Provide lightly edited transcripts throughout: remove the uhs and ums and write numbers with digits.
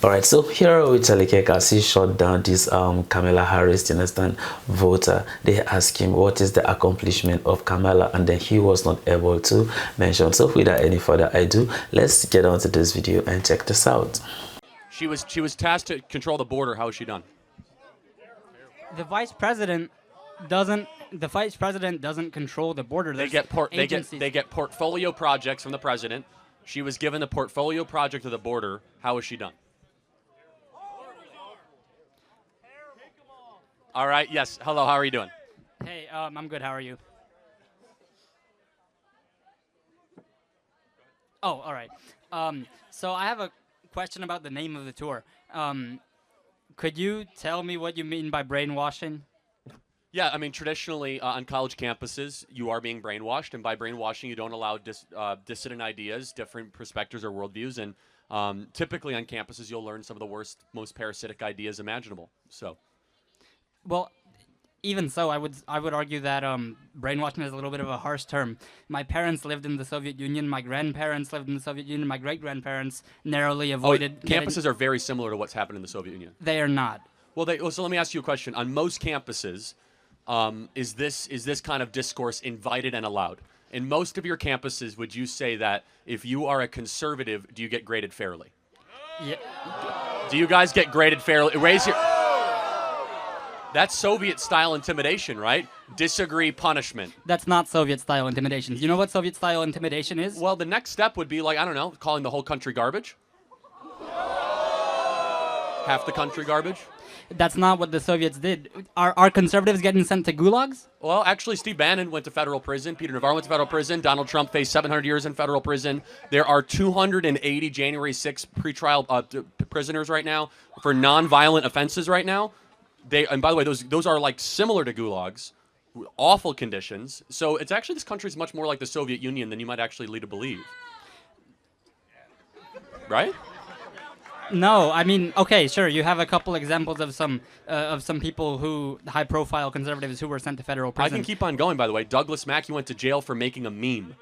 All right, so here with Kirk, as he shot down this Kamala Harris, you understand, voter, they asked him what is the accomplishment of Kamala, and then he was not able to mention. So without any further ado, let's get on to this video and check this out. She was tasked to control the border. How is she done? The vice president doesn't control the border. They get portfolio projects from the president. She was given the portfolio project of the border. How is she done? All right. Yes. Hello. How are you doing? Hey, I'm good. How are you? Oh, all right. So I have a question about the name of the tour. Could you tell me what you mean by brainwashing? Yeah, I mean, traditionally on college campuses, you are being brainwashed, and by brainwashing, you don't allow dissident ideas, different perspectives or worldviews, and typically on campuses, you'll learn some of the worst, most parasitic ideas imaginable. So, well, even so, I would argue that brainwashing is a little bit of a harsh term. My parents lived in the Soviet Union. My grandparents lived in the Soviet Union. My great-grandparents narrowly avoided. Campuses are very similar to what's happened in the Soviet Union. They are not. Well, so let me ask you a question. On most campuses, is this kind of discourse invited and allowed? In most of your campuses, would you say that if you are a conservative, do you get graded fairly? Yeah. Do you guys get graded fairly? Raise your... That's Soviet-style intimidation, right? Disagree, punishment. That's not Soviet-style intimidation. You know what Soviet-style intimidation is? Well, the next step would be like, I don't know, calling the whole country garbage. Half the country garbage. That's not what the Soviets did. Are conservatives getting sent to gulags? Well, actually, Steve Bannon went to federal prison. Peter Navarro went to federal prison. Donald Trump faced 700 years in federal prison. There are 280 January 6th pretrial prisoners right now for nonviolent offenses right now. And by the way, those are like similar to gulags, awful conditions. So it's actually, this country is much more like the Soviet Union than you might actually lead to believe. Right? No, I mean, okay, sure. You have a couple examples of some people high-profile conservatives who were sent to federal prison. I can keep on going. By the way, Douglas Mackey went to jail for making a meme.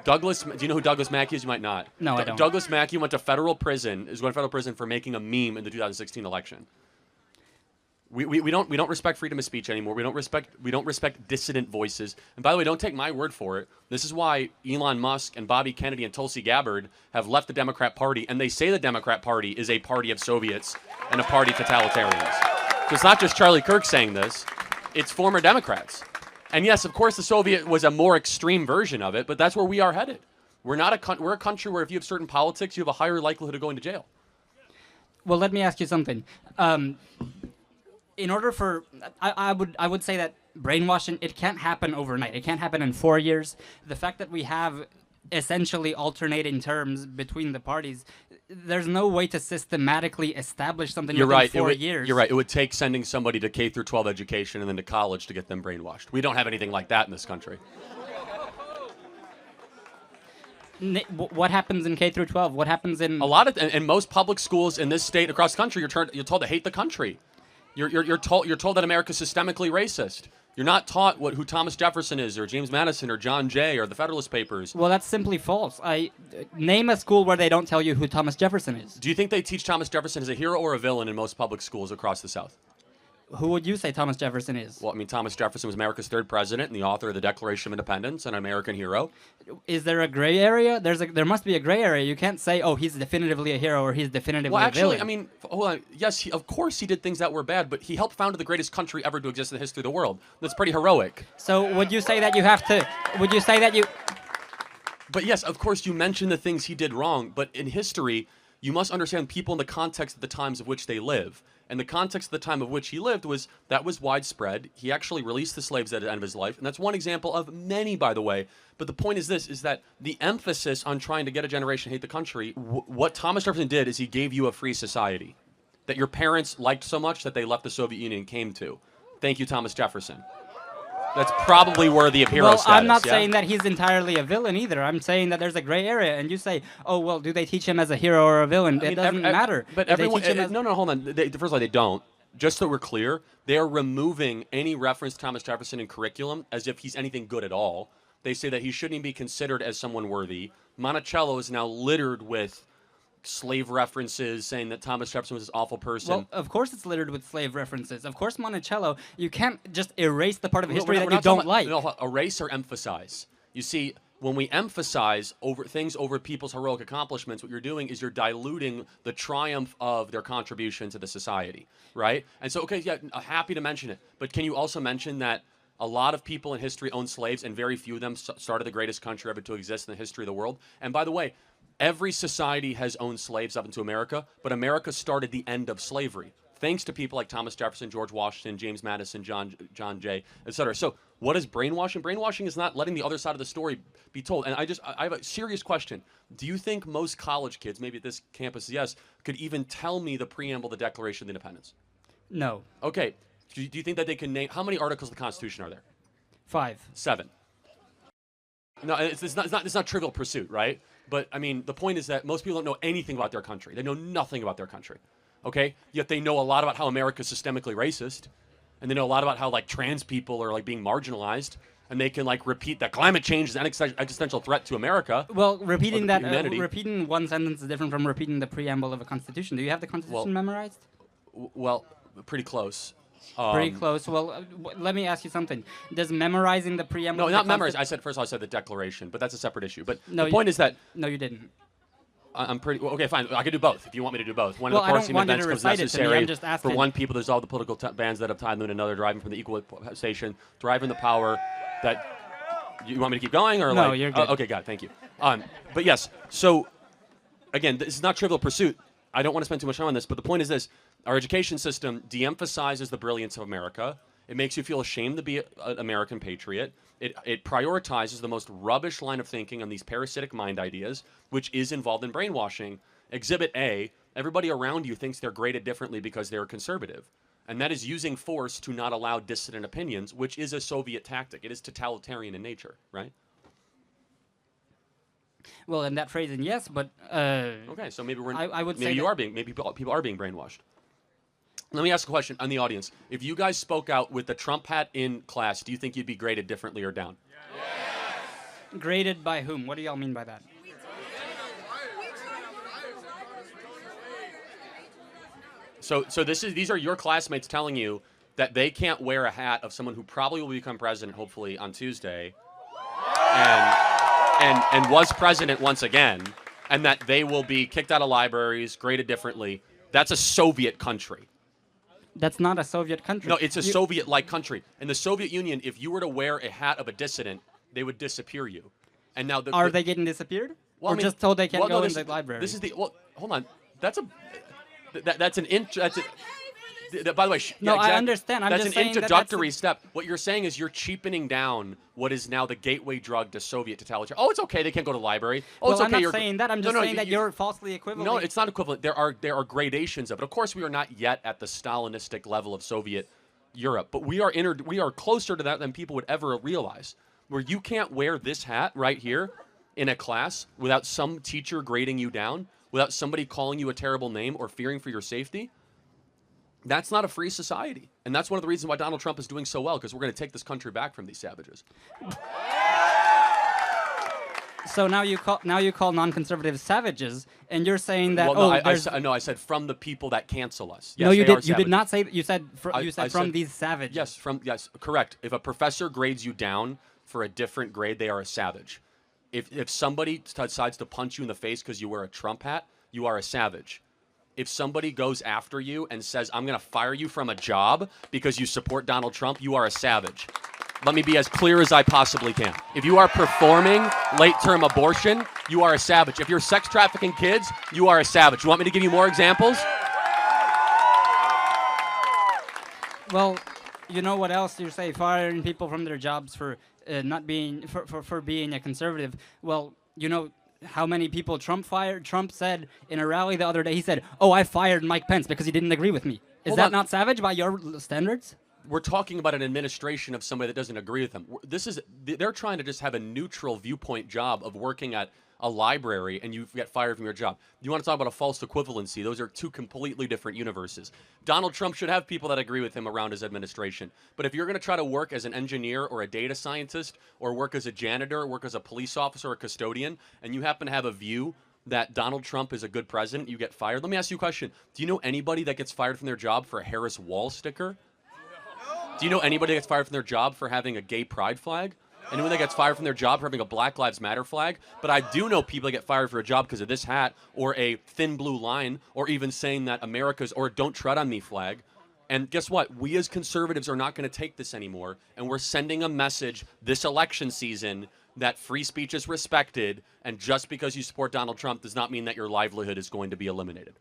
Do you know who Douglas Mackey is? You might not. No, I don't. Douglas Mackey went to federal prison. Is going to federal prison for making a meme in the 2016 election. We don't respect freedom of speech anymore. We don't respect dissident voices. And by the way, don't take my word for it. This is why Elon Musk and Bobby Kennedy and Tulsi Gabbard have left the Democrat Party, and they say the Democrat Party is a party of Soviets and a party of totalitarians. So it's not just Charlie Kirk saying this; it's former Democrats. And yes, of course, the Soviet was a more extreme version of it, but that's where we are headed. We're a country where if you have certain politics, you have a higher likelihood of going to jail. Well, let me ask you something. In order for, I would say that brainwashing, it can't happen overnight. It can't happen in 4 years. The fact that we have essentially alternating terms between the parties, there's no way to systematically establish something within 4 years. You're right. It would take sending somebody to K through 12 education and then to college to get them brainwashed. We don't have anything like that in this country. What happens in K through 12? What happens in in most public schools in this state across the country? You're told to hate the country. You're told that America's systemically racist. You're not taught who Thomas Jefferson is, or James Madison, or John Jay, or the Federalist Papers. Well, that's simply false. Name a school where they don't tell you who Thomas Jefferson is. Do you think they teach Thomas Jefferson as a hero or a villain in most public schools across the South? Who would you say Thomas Jefferson is? Well, I mean, Thomas Jefferson was America's third president and the author of the Declaration of Independence and an American hero. Is there a gray area? There must be a gray area. You can't say, oh, he's definitively a hero or he's definitively a villain. Well, actually, I mean, hold on. Yes, of course he did things that were bad, but he helped found the greatest country ever to exist in the history of the world. That's pretty heroic. So would you say that you have to... Would you say that you... But yes, of course, you mentioned the things he did wrong, but in history, you must understand people in the context of the times of which they live. And the context of the time of which he lived was widespread. He actually released the slaves at the end of his life. And that's one example of many, by the way. But the point is this, is that the emphasis on trying to get a generation to hate the country, what Thomas Jefferson did is he gave you a free society that your parents liked so much that they left the Soviet Union and came to. Thank you, Thomas Jefferson. That's probably worthy of hero status. I'm not saying that he's entirely a villain either. I'm saying that there's a gray area, and you say, "Oh, well, do they teach him as a hero or a villain?" It doesn't matter. But everyone, no, hold on. First of all, they don't. Just so we're clear, they are removing any reference to Thomas Jefferson in curriculum as if he's anything good at all. They say that he shouldn't even be considered as someone worthy. Monticello is now littered with slave references, saying that Thomas Jefferson was this awful person. Well, of course it's littered with slave references. Of course Monticello, you can't just erase the part of We're history not- that we're you not talking don't about- like. No, erase or emphasize. You see, when we emphasize things over people's heroic accomplishments, what you're doing is you're diluting the triumph of their contribution to the society, right? And so, okay, yeah, happy to mention it. But can you also mention that a lot of people in history owned slaves, and very few of them started the greatest country ever to exist in the history of the world? And by the way, every society has owned slaves up into America, but America started the end of slavery, thanks to people like Thomas Jefferson, George Washington, James Madison, John Jay, etc. So what is brainwashing? Brainwashing is not letting the other side of the story be told. And I have a serious question. Do you think most college kids, maybe at this campus, yes, could even tell me the preamble to the Declaration of Independence? No. Okay. Do you think that they can name, how many articles of the Constitution are there? 5. 7. No, it's not Trivial Pursuit, right? But I mean, the point is that most people don't know anything about their country. They know nothing about their country. Okay? Yet they know a lot about how America's systemically racist, and they know a lot about how like trans people are like being marginalized, and they can like repeat that climate change is an existential threat to America. Well, repeating that, humanity. repeating one sentence is different from repeating the preamble of a constitution. Do you have the constitution memorized? Well, pretty close. Pretty close. Well, let me ask you something. Does memorizing the preamble? No, of not the memorize. I said first. I said the Declaration, but that's a separate issue. But No, the point is that No, you didn't. I'm pretty well, okay. Fine, I can do both if you want me to do both. One Well, of I the don't forcing want you to events comes recite it to me, necessary I'm just for asking. one people to dissolve the political bands that have tied them to another, driving from the equal station, driving the power that. You want me to keep going or No, like? you're good. Okay, got it. Thank you. But yes. So again, this is not Trivial Pursuit. I don't want to spend too much time on this, but the point is this: our education system de-emphasizes the brilliance of America. It makes you feel ashamed to be an American patriot. It prioritizes the most rubbish line of thinking on these parasitic mind ideas, which is involved in brainwashing. Exhibit A, everybody around you thinks they're graded differently because they're conservative. And that is using force to not allow dissident opinions, which is a Soviet tactic. It is totalitarian in nature, right? Well, in that phrasing, yes, but Okay, so maybe I would maybe say you that- are being people are being brainwashed. Let me ask a question on the audience. If you guys spoke out with the Trump hat in class, do you think you'd be graded differently or down? graded by whom? What do y'all mean by that? So these are your classmates telling you that they can't wear a hat of someone who probably will become president, hopefully on Tuesday, and was president once again, and that they will be kicked out of libraries, graded differently. That's a Soviet country. That's not a Soviet country. No, it's a Soviet-like country. In the Soviet Union, if you were to wear a hat of a dissident, they would disappear you. And now Are they getting disappeared? Well, or I mean, just told they can't well, no, go in this- the library? This is the hold on. That's a that's an int. That's by the way. No, yeah, I exactly. understand. I'm that's just an saying that that's introductory a- step. What you're saying is you're cheapening down what is now the gateway drug to Soviet totalitarian. Oh, it's okay. They can't go to the library. Oh, well, it's okay. I'm you're not saying that. I'm just saying that you're falsely equivalent. No, it's not equivalent. There are gradations of it. Of course, we are not yet at the Stalinistic level of Soviet Europe, but we are closer to that than people would ever realize. Where you can't wear this hat right here in a class without some teacher grading you down, without somebody calling you a terrible name or fearing for your safety. That's not a free society. And that's one of the reasons why Donald Trump is doing so well, because we're going to take this country back from these savages. So now you call non-conservatives savages, and you're saying that Well, there's I said from the people that cancel us. no, Yes, you they are did. You did savages. not say. You said. I From said- these savages. Yes, correct. If a professor grades you down for a different grade, they are a savage. If somebody decides to punch you in the face because you wear a Trump hat, you are a savage. If somebody goes after you and says, I'm going to fire you from a job because you support Donald Trump, you are a savage. Let me be as clear as I possibly can. If you are performing late-term abortion, you are a savage. If you're sex trafficking kids, you are a savage. You want me to give you more examples? Well, you know what else you say? Firing people from their jobs for not being for being a conservative. Well, you know how many people Trump fired? Trump said in a rally the other day, he said, "Oh, I fired Mike Pence because he didn't agree with me." Is Hold that on. not savage by your standards? We're talking about an administration of somebody that doesn't agree with them. They're trying to just have a neutral viewpoint job of working at a library, and you get fired from your job. You want to talk about a false equivalency? Those are two completely different universes. Donald Trump should have people that agree with him around his administration. But if you're going to try to work as an engineer or a data scientist or work as a janitor or work as a police officer or a custodian, and you happen to have a view that Donald Trump is a good president, you get fired. Let me ask you a question. Do you know anybody that gets fired from their job for a Harris Wall sticker? Do you know anybody that gets fired from their job for having a gay pride flag? Anyone that gets fired from their job for having a Black Lives Matter flag? But I do know people that get fired for a job because of this hat or a thin blue line or even saying that America's or don't tread on me flag. And guess what? We as conservatives are not going to take this anymore. And we're sending a message this election season that free speech is respected. And just because you support Donald Trump does not mean that your livelihood is going to be eliminated.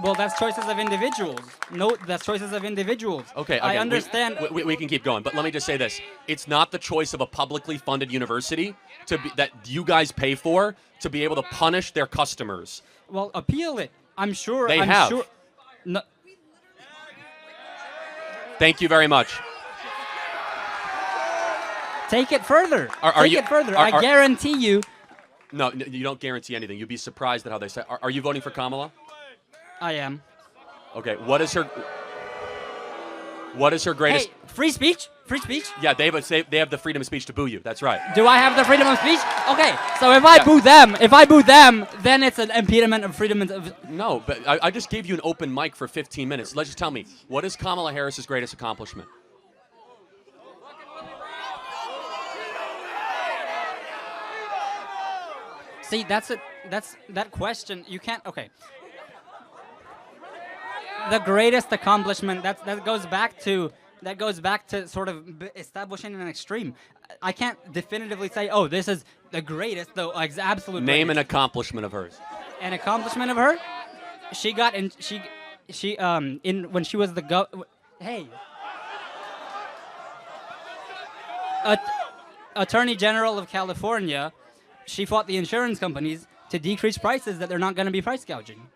Well, that's choices of individuals. No, that's choices of individuals. Okay, I understand. We can keep going, but let me just say this: it's not the choice of a publicly funded university that you guys pay for to be able to punish their customers. Well, appeal it. I'm sure. They I'm have. Sure, no, Thank you very much. take it further. Are take you- it further. are- I guarantee you. No, you don't guarantee anything. You'd be surprised at how they say. Are you voting for Kamala? I am. Okay. What is her greatest? Hey, free speech. Free speech. Yeah, they have the freedom of speech to boo you. That's right. Do I have the freedom of speech? Okay, so if I boo them, then it's an impediment of freedom of. No, but I just gave you an open mic for 15 minutes. Let's just tell me, what is Kamala Harris's greatest accomplishment? See, that's that question. You can't. Okay. The greatest accomplishment that goes back to sort of establishing an extreme. I can't definitively say, oh, this is the greatest, though, like absolute. Name an greatest. accomplishment of hers. An accomplishment of her. She got in. She in when she was the Hey. Attorney General of California. She fought the insurance companies to decrease prices that they're not going to be price gouging.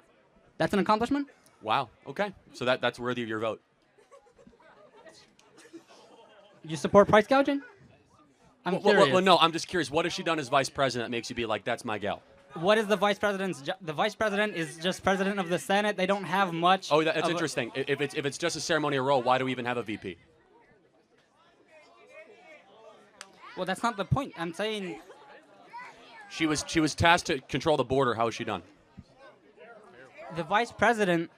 That's an accomplishment? Wow. Okay. So that's worthy of your vote. You support price gouging? I'm curious. Well, no, I'm just curious. What has she done as vice president that makes you be like, that's my gal? What is the vice president's the vice president is just president of the Senate. They don't have much. Oh, that's interesting. If it's just a ceremonial role, why do we even have a VP? Well, that's not the point. I'm saying She was tasked to control the border. How is she done? the vice president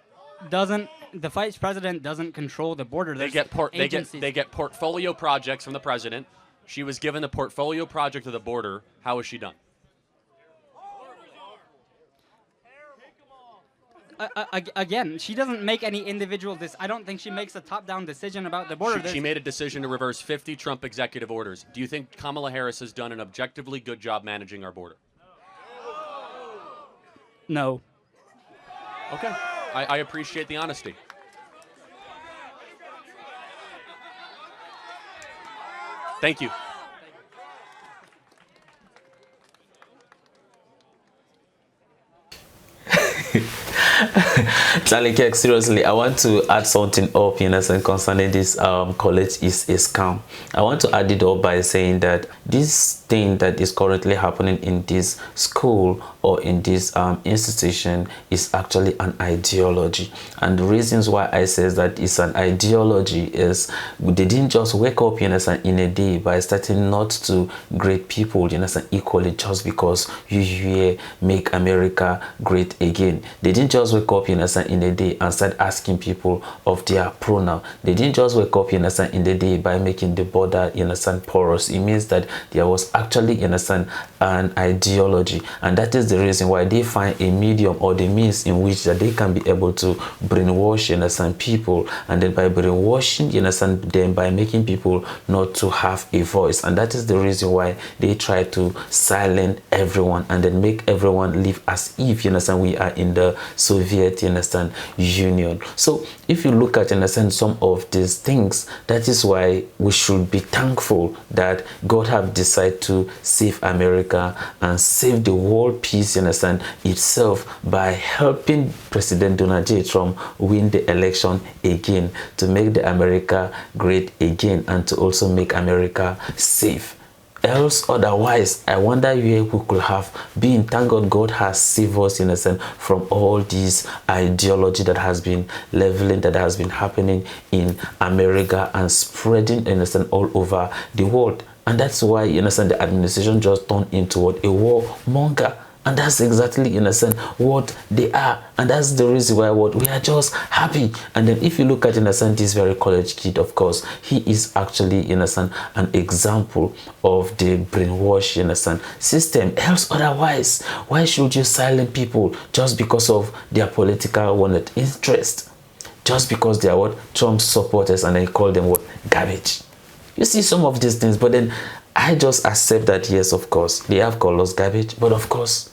doesn't control the border. They There's get agencies. they get portfolio projects from the president. She was given the portfolio project of the border. How is she done? Again, she doesn't make any individual. I don't think she makes a top-down decision about the border. She made a decision to reverse 50 Trump executive orders. Do you think Kamala Harris has done an objectively good job managing our border? No. Okay. I appreciate the honesty. Thank you. Charlie Kirk, seriously, I want to add something up, you know, concerning this college is a scam. I want to add it up by saying that this thing that is currently happening in this school or in this institution is actually an ideology. And the reasons why I say that it's an ideology is they didn't just wake up, you know, in a day by starting not to grade people, you know, equally just because you hear "Make America Great Again." They didn't just wake up, you know, in a day and start asking people of their pronoun. They didn't just wake up, you know, in the day by making the border, you know, porous. It means that there was actually, you know, an ideology, and that is the reason why they find a medium or the means in which that they can be able to brainwash, you know, people, and then by brainwashing, you know, them by making people not to have a voice. And that is the reason why they try to silence everyone and then make everyone live as if, you know, we are in the Soviet, you understand, Union. So if you look at, you understand, some of these things, that is why we should be thankful that God have decided to save America and save the world peace, you understand, itself by helping President Donald J. Trump win the election again, to make the America great again and to also make America safe. Else, otherwise, I wonder where we could have been. Thank God, God has saved us, in a sense, from all this ideology that has been leveling, that has been happening in America and spreading, in a sense, all over the world. And that's why, you understand, the administration just turned into what? A warmonger. And that's exactly, in a sense, what they are. And that's the reason why what we are just happy. And then if you look at, in a sense, this very college kid, of course, he is actually, in a sense, an example of the brainwash, in a sense, system. Else otherwise, why should you silence people just because of their political interest? Just because they are what? Trump supporters, and they call them what? Garbage. You see some of these things, but then I just accept that, yes, of course, they have called us garbage, but of course,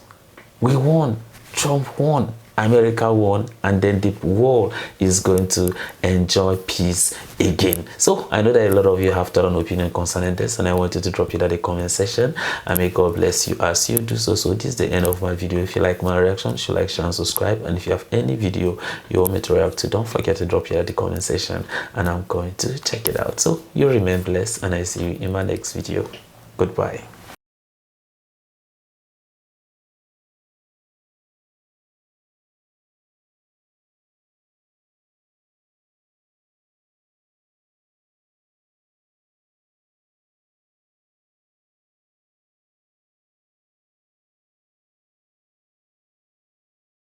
we won. Trump won. America won, and then the world is going to enjoy peace again. So I know that a lot of you have their own opinion concerning this, and I want you to drop it at the comment section, and may God bless you as you do so. So this is the end of my video. If you like my reaction, you should like, share, and subscribe. And if you have any video you want me to react to, don't forget to drop it at the comment section, and I'm going to check it out. So you remain blessed, and I see you in my next video. Goodbye.